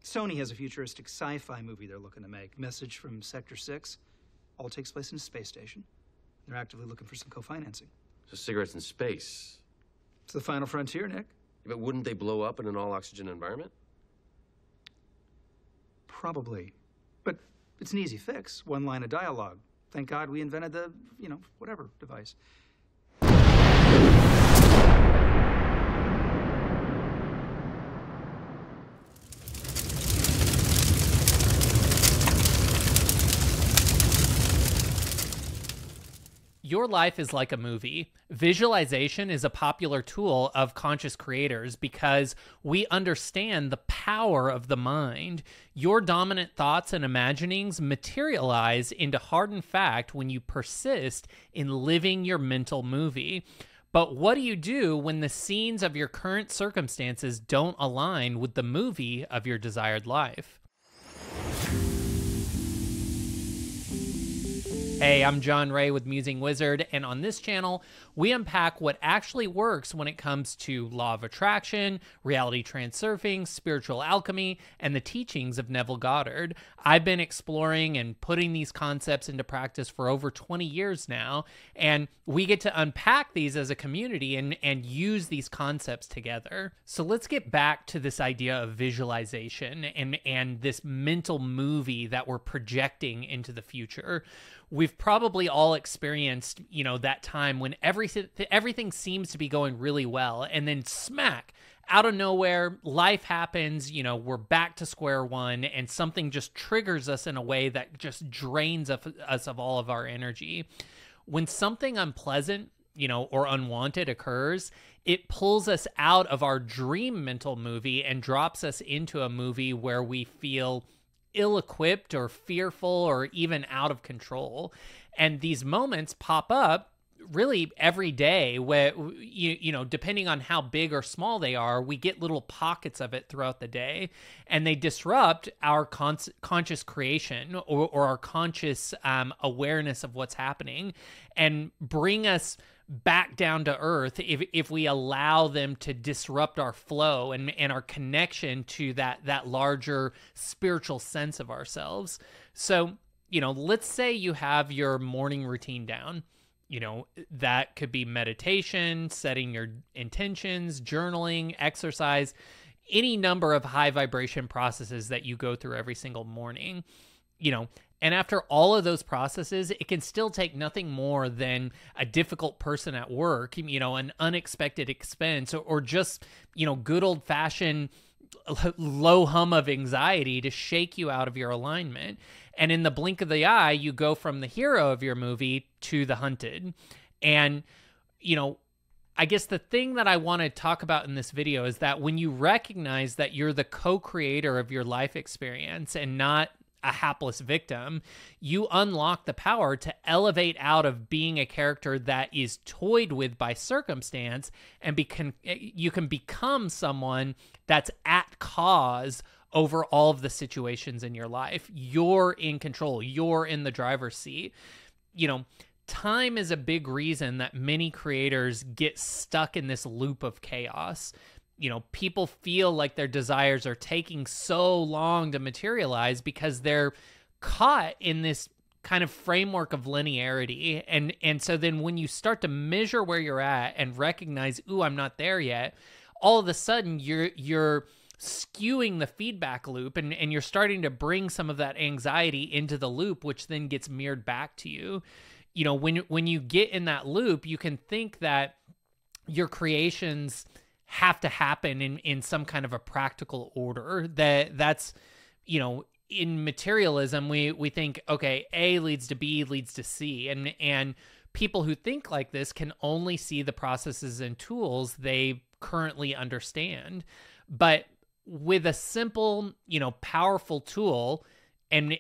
Sony has a futuristic sci-fi movie they're looking to make. Message from Sector 6. All takes place in a space station. They're actively looking for some co-financing. So cigarettes in space. It's the final frontier, Nick. But wouldn't they blow up in an all-oxygen environment? Probably. But it's an easy fix. One line of dialogue. Thank God we invented the, whatever device. Your life is like a movie. Visualization is a popular tool of conscious creators because we understand the power of the mind. Your dominant thoughts and imaginings materialize into hardened fact when you persist in living your mental movie. But what do you do when the scenes of your current circumstances don't align with the movie of your desired life? Hey, I'm John Ray with Musing Wizard, and on this channel, we unpack what actually works when it comes to law of attraction, reality transurfing, spiritual alchemy, and the teachings of Neville Goddard. I've been exploring and putting these concepts into practice for over 20 years now, and we get to unpack these as a community and use these concepts together. So let's get back to this idea of visualization and this mental movie that we're projecting into the future. We've probably all experienced, that time when everything seems to be going really well, and then smack, out of nowhere, life happens, we're back to square one, and something just triggers us in a way that just drains us of all of our energy. When something unpleasant, or unwanted occurs, it pulls us out of our dream mental movie and drops us into a movie where we feel ill-equipped or fearful or even out of control. And these moments pop up really every day where, depending on how big or small they are, we get little pockets of it throughout the day, and they disrupt our conscious creation or our conscious awareness of what's happening and bring us back down to earth if we allow them to disrupt our flow and our connection to that larger spiritual sense of ourselves. So, let's say you have your morning routine down. That could be meditation, setting your intentions, journaling, exercise, any number of high vibration processes that you go through every single morning, And after all of those processes, it can still take nothing more than a difficult person at work, an unexpected expense, or just, good old fashioned low hum of anxiety to shake you out of your alignment. And in the blink of the eye, you go from the hero of your movie to the hunted. And, I guess the thing that I want to talk about in this video is that when you recognize that you're the co-creator of your life experience and not a hapless victim, you unlock the power to elevate out of being a character that is toyed with by circumstance, and you can become someone that's at cause over all of the situations in your life. You're in control. You're in the driver's seat. Time is a big reason that many creators get stuck in this loop of chaos. People feel like their desires are taking so long to materialize because they're caught in this kind of framework of linearity. And so then when you start to measure where you're at and recognize, ooh, I'm not there yet, all of a sudden you're skewing the feedback loop and you're starting to bring some of that anxiety into the loop, which then gets mirrored back to you. When you get in that loop, you can think that your creations have to happen in some kind of a practical order. That's in materialism, we think, okay, A leads to B leads to C, and people who think like this can only see the processes and tools they currently understand. But with a simple, powerful tool, and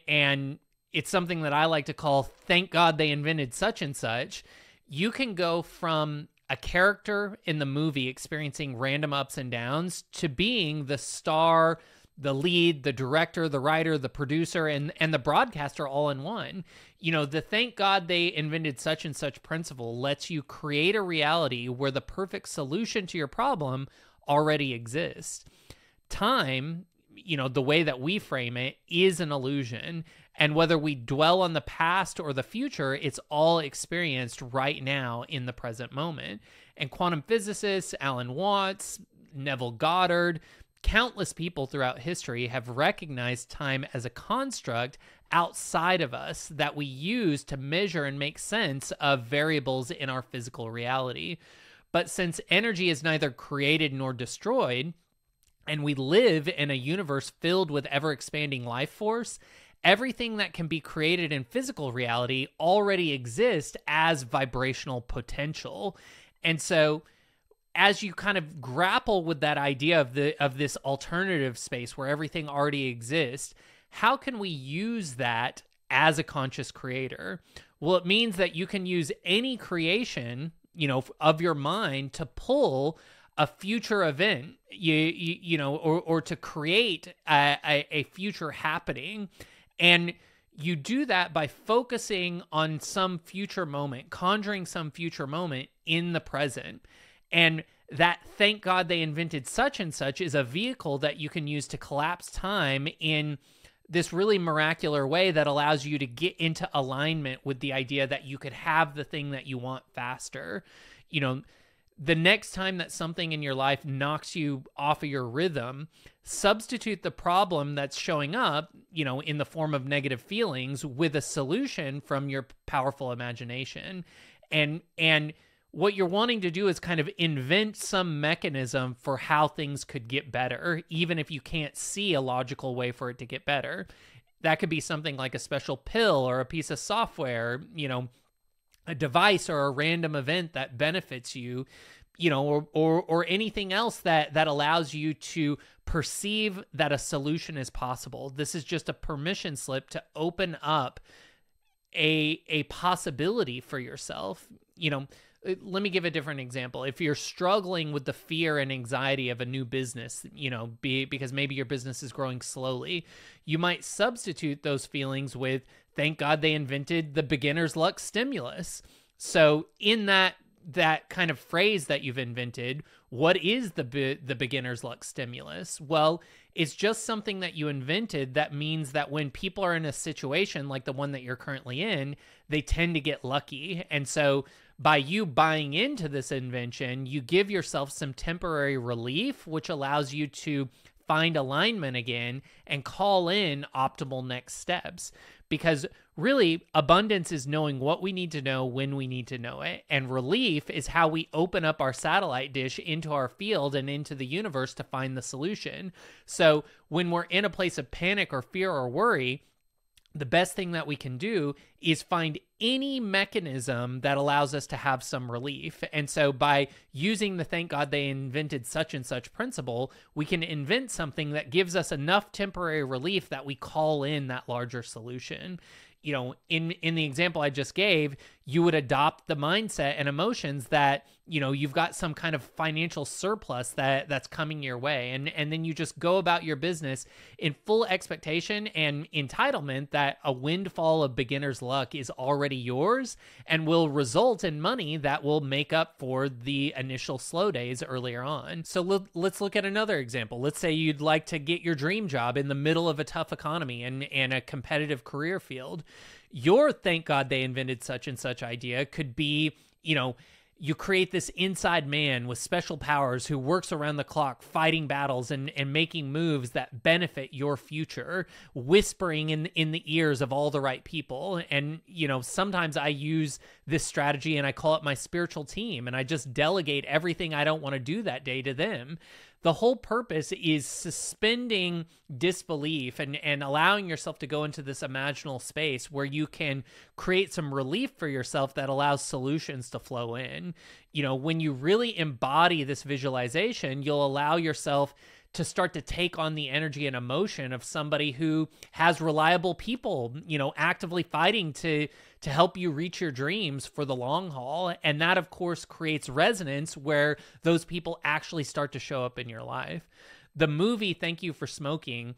it's something that I like to call, thank God they invented such and such, you can go from a character in the movie experiencing random ups and downs to being the star, the lead, the director, the writer, the producer, and the broadcaster all in one. The thank God they invented such and such principle lets you create a reality where the perfect solution to your problem already exists. Time, the way that we frame it is an illusion. And whether we dwell on the past or the future, it's all experienced right now in the present moment. And quantum physicists, Alan Watts, Neville Goddard, countless people throughout history have recognized time as a construct outside of us that we use to measure and make sense of variables in our physical reality. But since energy is neither created nor destroyed, and we live in a universe filled with ever-expanding life force, everything that can be created in physical reality already exists as vibrational potential. And so as you kind of grapple with that idea of this alternative space where everything already exists, how can we use that as a conscious creator? Well, it means that you can use any creation, of your mind to pull a future event, or to create a future happening. And you do that by focusing on some future moment, conjuring some future moment in the present. And that thank God they invented such and such is a vehicle that you can use to collapse time in this really miraculous way that allows you to get into alignment with the idea that you could have the thing that you want faster. The next time that something in your life knocks you off of your rhythm, substitute the problem that's showing up, in the form of negative feelings with a solution from your powerful imagination. And what you're wanting to do is kind of invent some mechanism for how things could get better, even if you can't see a logical way for it to get better. That could be something like a special pill or a piece of software, a device or a random event that benefits you, or anything else that allows you to perceive that a solution is possible. This is just a permission slip to open up a possibility for yourself. Let me give a different example. If you're struggling with the fear and anxiety of a new business, because maybe your business is growing slowly, you might substitute those feelings with, thank God they invented the beginner's luck stimulus. So in that kind of phrase that you've invented, what is the beginner's luck stimulus? Well, it's just something that you invented that means that when people are in a situation like the one that you're currently in, they tend to get lucky. And so by you buying into this invention, you give yourself some temporary relief, which allows you to find alignment again and call in optimal next steps. Because really, abundance is knowing what we need to know when we need to know it. And relief is how we open up our satellite dish into our field and into the universe to find the solution. So when we're in a place of panic or fear or worry, the best thing that we can do is find any mechanism that allows us to have some relief. And so by using the thank God they invented such and such principle, we can invent something that gives us enough temporary relief that we call in that larger solution. In the example I just gave, you would adopt the mindset and emotions that, you've got some kind of financial surplus that's coming your way. And then you just go about your business in full expectation and entitlement that a windfall of beginner's luck is already yours and will result in money that will make up for the initial slow days earlier on. So let's look at another example. Let's say you'd like to get your dream job in the middle of a tough economy and a competitive career field. Your thank God they invented such and such idea could be, you create this inside man with special powers who works around the clock fighting battles and making moves that benefit your future, whispering in the ears of all the right people. And, sometimes I use this strategy and I call it my spiritual team, and I just delegate everything I don't want to do that day to them. The whole purpose is suspending disbelief and allowing yourself to go into this imaginal space where you can create some relief for yourself that allows solutions to flow in. When you really embody this visualization, you'll allow yourself to start to take on the energy and emotion of somebody who has reliable people, actively fighting to help you reach your dreams for the long haul. And that, of course, creates resonance where those people actually start to show up in your life. The movie Thank You for Smoking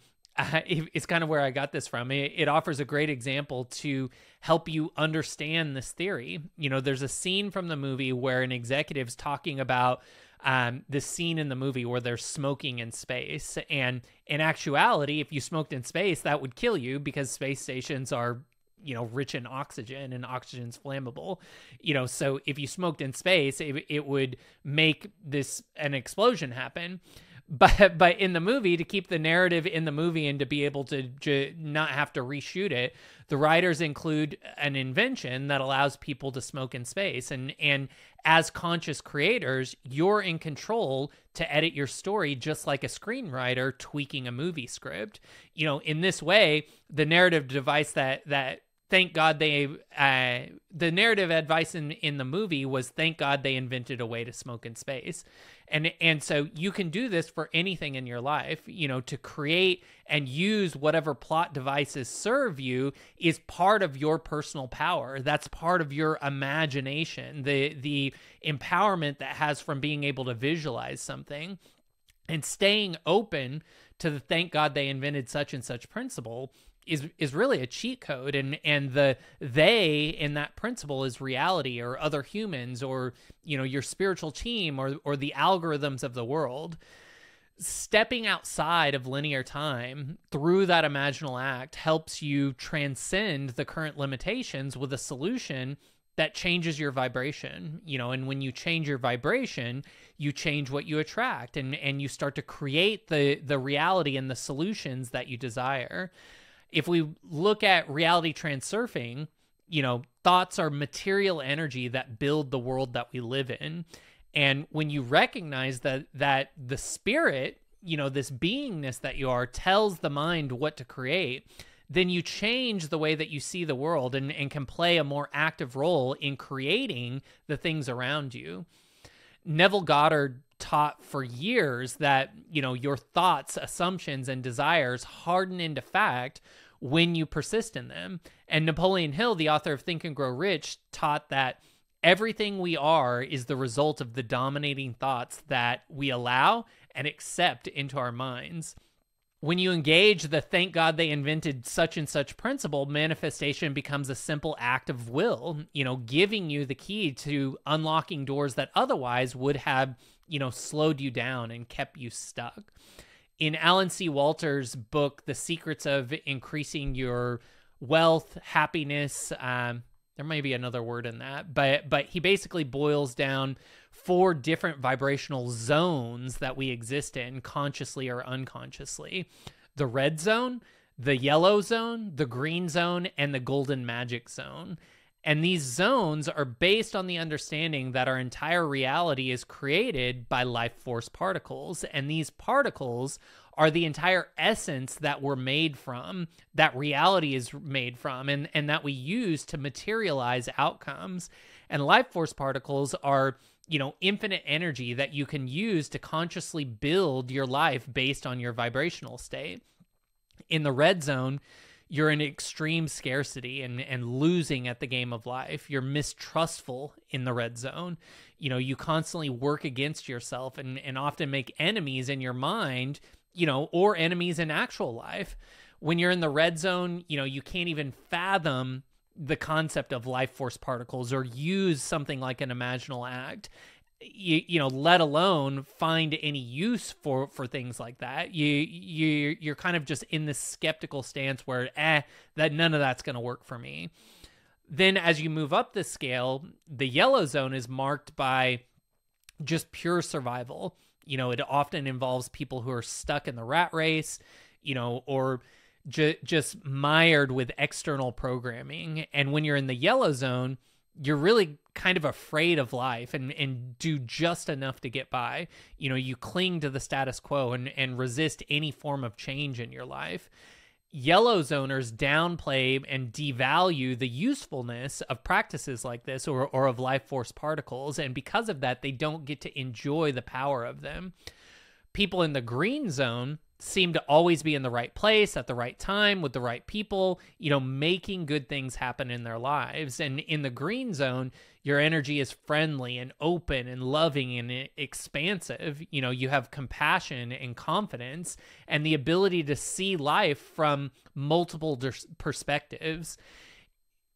is kind of where I got this from. It offers a great example to help you understand this theory. There's a scene from the movie where an executive's talking about this scene in the movie where they're smoking in space. And in actuality, if you smoked in space, that would kill you because space stations are, rich in oxygen, and oxygen's flammable. So if you smoked in space, it would make an explosion happen. But in the movie, to keep the narrative in the movie and to be able to not have to reshoot it, the writers include an invention that allows people to smoke in space. And as conscious creators, you're in control to edit your story just like a screenwriter tweaking a movie script. In this way, the narrative device that thank God the narrative advice in the movie was thank God they invented a way to smoke in space. And so you can do this for anything in your life, to create and use whatever plot devices serve you is part of your personal power. That's part of your imagination, the empowerment that has from being able to visualize something, and staying open to the thank God they invented such and such principle is really a cheat code. And the they in that principle is reality, or other humans, or your spiritual team, or the algorithms of the world. Stepping outside of linear time through that imaginal act helps you transcend the current limitations with a solution that changes your vibration. And when you change your vibration, you change what you attract, and you start to create the reality and the solutions that you desire. If we look at reality transurfing, thoughts are material energy that build the world that we live in. And when you recognize that the spirit, this beingness that you are, tells the mind what to create, then you change the way that you see the world and can play a more active role in creating the things around you. Neville Goddard taught for years that, your thoughts, assumptions, and desires harden into fact when you persist in them. And Napoleon Hill, the author of Think and Grow Rich, taught that everything we are is the result of the dominating thoughts that we allow and accept into our minds. When you engage the thank God they invented such and such principle, manifestation becomes a simple act of will, giving you the key to unlocking doors that otherwise would have, slowed you down and kept you stuck. In Alan C. Walter's book, The Secrets of Increasing Your Wealth, Happiness, there may be another word in that, but he basically boils down 4 different vibrational zones that we exist in, consciously or unconsciously. The red zone, the yellow zone, the green zone, and the golden magic zone. And these zones are based on the understanding that our entire reality is created by life force particles. And these particles are the entire essence that we're made from, that reality is made from, and that we use to materialize outcomes. And life force particles are, infinite energy that you can use to consciously build your life based on your vibrational state. In the red zone, you're in extreme scarcity and losing at the game of life. You're mistrustful in the red zone. You constantly work against yourself and often make enemies in your mind, or enemies in actual life. When you're in the red zone, you can't even fathom the concept of life force particles or use something like an imaginal act, let alone find any use for things like that. You're kind of just in this skeptical stance where, that none of that's going to work for me. Then as you move up the scale, the yellow zone is marked by just pure survival. It often involves people who are stuck in the rat race, or just mired with external programming. And when you're in the yellow zone, you're really kind of afraid of life and do just enough to get by. You cling to the status quo and resist any form of change in your life. Yellow zoners downplay and devalue the usefulness of practices like this or of life force particles. And because of that, they don't get to enjoy the power of them. People in the green zone seem to always be in the right place at the right time with the right people, making good things happen in their lives. And in the green zone, your energy is friendly and open and loving and expansive. You have compassion and confidence and the ability to see life from multiple perspectives.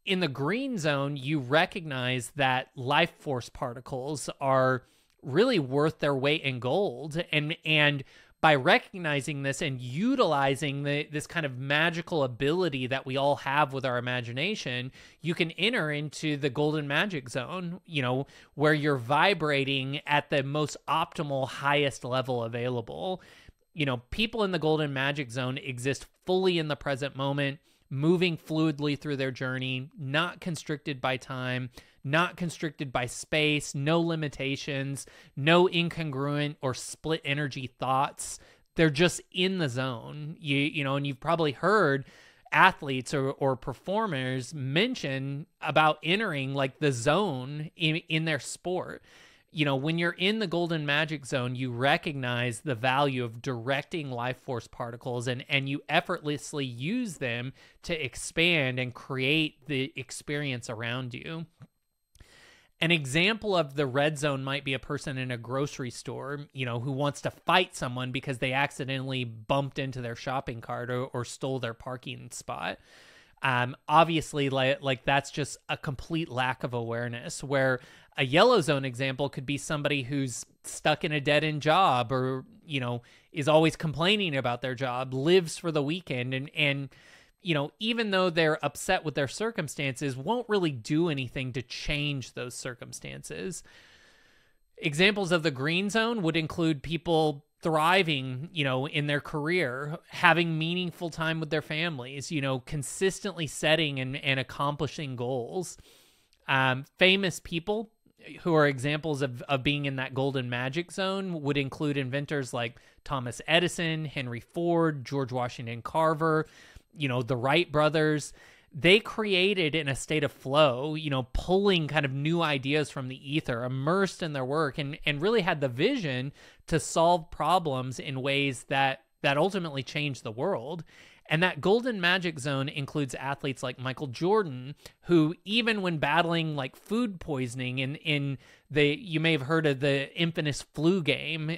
In the green zone, you recognize that life force particles are really worth their weight in gold. And by recognizing this and utilizing this kind of magical ability that we all have with our imagination, you can enter into the golden magic zone, where you're vibrating at the most optimal, highest level available. People in the golden magic zone exist fully in the present moment, moving fluidly through their journey, not constricted by time, not constricted by space, no limitations, no incongruent or split energy thoughts. They're just in the zone. And you've probably heard athletes or performers mention about entering like the zone in their sport. When you're in the golden magic zone, you recognize the value of directing life force particles and you effortlessly use them to expand and create the experience around you. An example of the red zone might be a person in a grocery store, who wants to fight someone because they accidentally bumped into their shopping cart or stole their parking spot. Obviously, like that's just a complete lack of awareness, where a yellow zone example could be somebody who's stuck in a dead-end job or, is always complaining about their job, lives for the weekend, and even though they're upset with their circumstances, won't really do anything to change those circumstances. Examples of the green zone would include people thriving, in their career, having meaningful time with their families, consistently setting and accomplishing goals. Famous people who are examples of being in that golden magic zone would include inventors like Thomas Edison, Henry Ford, George Washington Carver, the Wright brothers. They created in a state of flow, pulling kind of new ideas from the ether, immersed in their work, and really had the vision to solve problems in ways that ultimately changed the world. And that golden magic zone includes athletes like Michael Jordan, who even when battling like food poisoning you may have heard of the infamous flu game,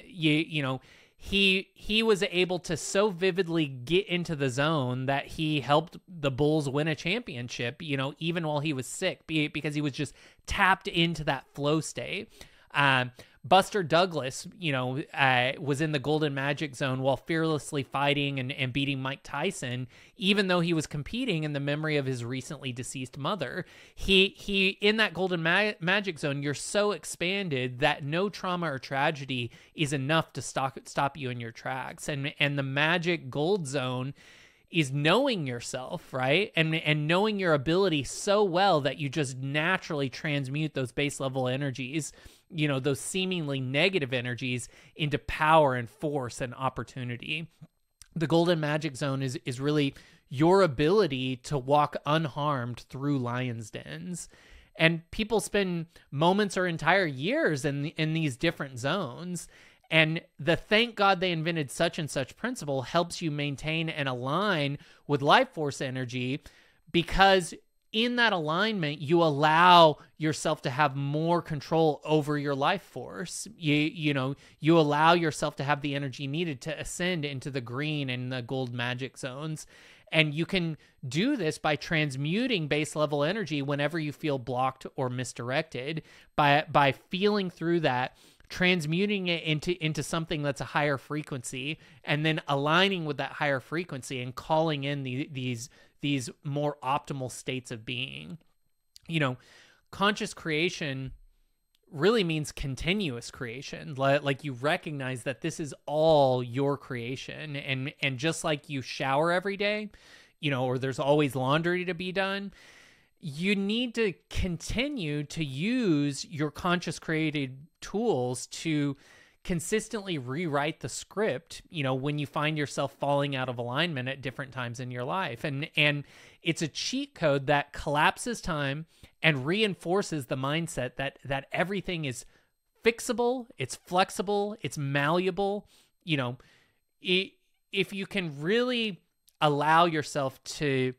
he was able to so vividly get into the zone that he helped the Bulls win a championship, even while he was sick, because he was just tapped into that flow state. Buster Douglas, was in the golden magic zone while fearlessly fighting and beating Mike Tyson, even though he was competing in the memory of his recently deceased mother. He in that golden magic zone, you're so expanded that no trauma or tragedy is enough to stop you in your tracks. And the magic gold zone is knowing yourself, right? And knowing your ability so well that you just naturally transmute those base level energies, those seemingly negative energies, into power and force and opportunity. The golden magic zone is really your ability to walk unharmed through lions' dens. And people spend moments or entire years in these different zones. And the thank God they invented such and such principle helps you maintain and align with life force energy, because in that alignment, you allow yourself to have more control over your life force. You allow yourself to have the energy needed to ascend into the green and the gold magic zones. And you can do this by transmuting base level energy whenever you feel blocked or misdirected, by feeling through that, transmuting it into something that's a higher frequency, and then aligning with that higher frequency and calling in these more optimal states of being. Conscious creation really means continuous creation. Like you recognize that this is all your creation, and just like you shower every day, or there's always laundry to be done, you need to continue to use your conscious created tools to consistently rewrite the script, when you find yourself falling out of alignment at different times in your life. And it's a cheat code that collapses time and reinforces the mindset that everything is fixable, it's flexible, it's malleable. If you can really allow yourself to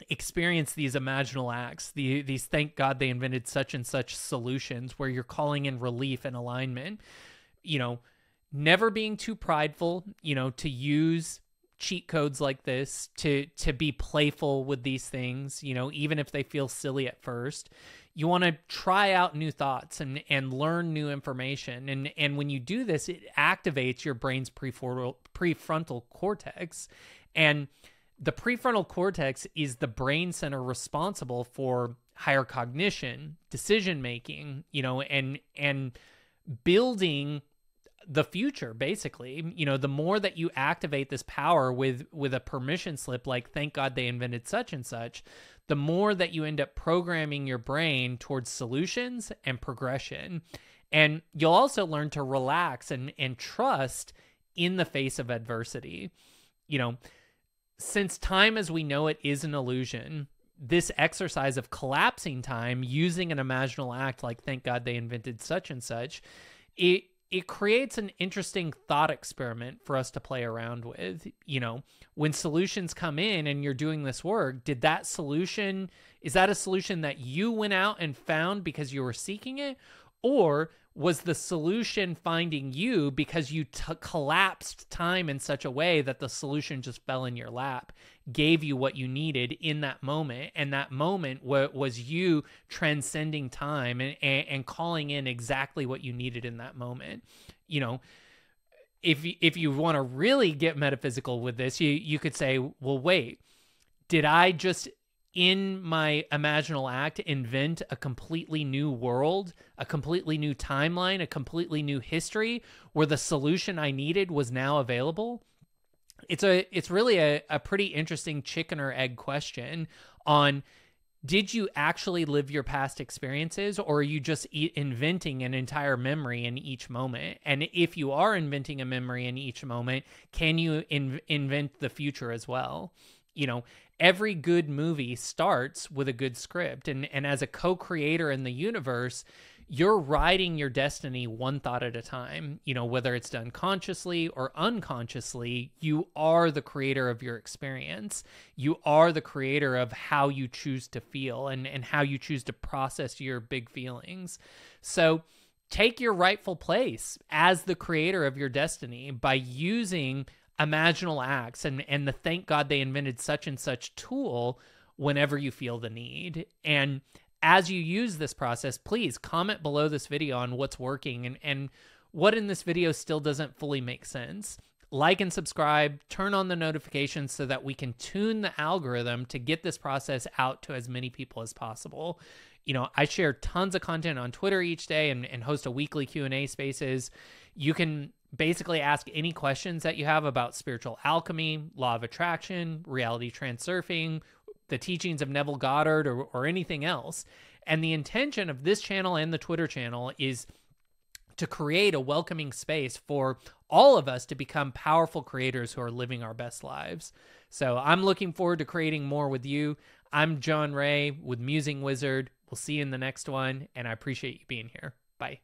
experience these imaginal acts, these thank God they invented such and such solutions, where you're calling in relief and alignment, never being too prideful, to use cheat codes like this, to be playful with these things, even if they feel silly at first. You want to try out new thoughts and learn new information. And when you do this, it activates your brain's prefrontal cortex. And the prefrontal cortex is the brain center responsible for higher cognition, decision making, and building the future, basically. The more that you activate this power with a permission slip, like thank God they invented such and such, the more that you end up programming your brain towards solutions and progression. And you'll also learn to relax and trust in the face of adversity. Since time as we know it is an illusion, this exercise of collapsing time using an imaginal act like thank God they invented such and such, it creates an interesting thought experiment for us to play around with. When solutions come in and you're doing this work, is that a solution that you went out and found because you were seeking it? Or was the solution finding you because you collapsed time in such a way that the solution just fell in your lap, gave you what you needed in that moment? And that moment was you transcending time and calling in exactly what you needed in that moment. If you want to really get metaphysical with this, you could say, well, wait, did I just in my imaginal act invent a completely new world, a completely new timeline, a completely new history where the solution I needed was now available? It's really a pretty interesting chicken or egg question on, did you actually live your past experiences, or are you just inventing an entire memory in each moment? And if you are inventing a memory in each moment, can you invent the future as well? Every good movie starts with a good script. And as a co-creator in the universe, you're writing your destiny one thought at a time. Whether it's done consciously or unconsciously, you are the creator of your experience. You are the creator of how you choose to feel and how you choose to process your big feelings. So take your rightful place as the creator of your destiny by using imaginal acts and the thank God they invented such and such tool whenever you feel the need. And as you use this process, please comment below this video on what's working and what in this video still doesn't fully make sense. Like and subscribe, turn on the notifications so that we can tune the algorithm to get this process out to as many people as possible. I share tons of content on Twitter each day and host a weekly Q&A spaces. You can basically ask any questions that you have about spiritual alchemy, law of attraction, reality transurfing, the teachings of Neville Goddard, or anything else. And the intention of this channel and the Twitter channel is to create a welcoming space for all of us to become powerful creators who are living our best lives. So I'm looking forward to creating more with you. I'm John Ray with Musing Wizard. We'll see you in the next one, and I appreciate you being here. Bye.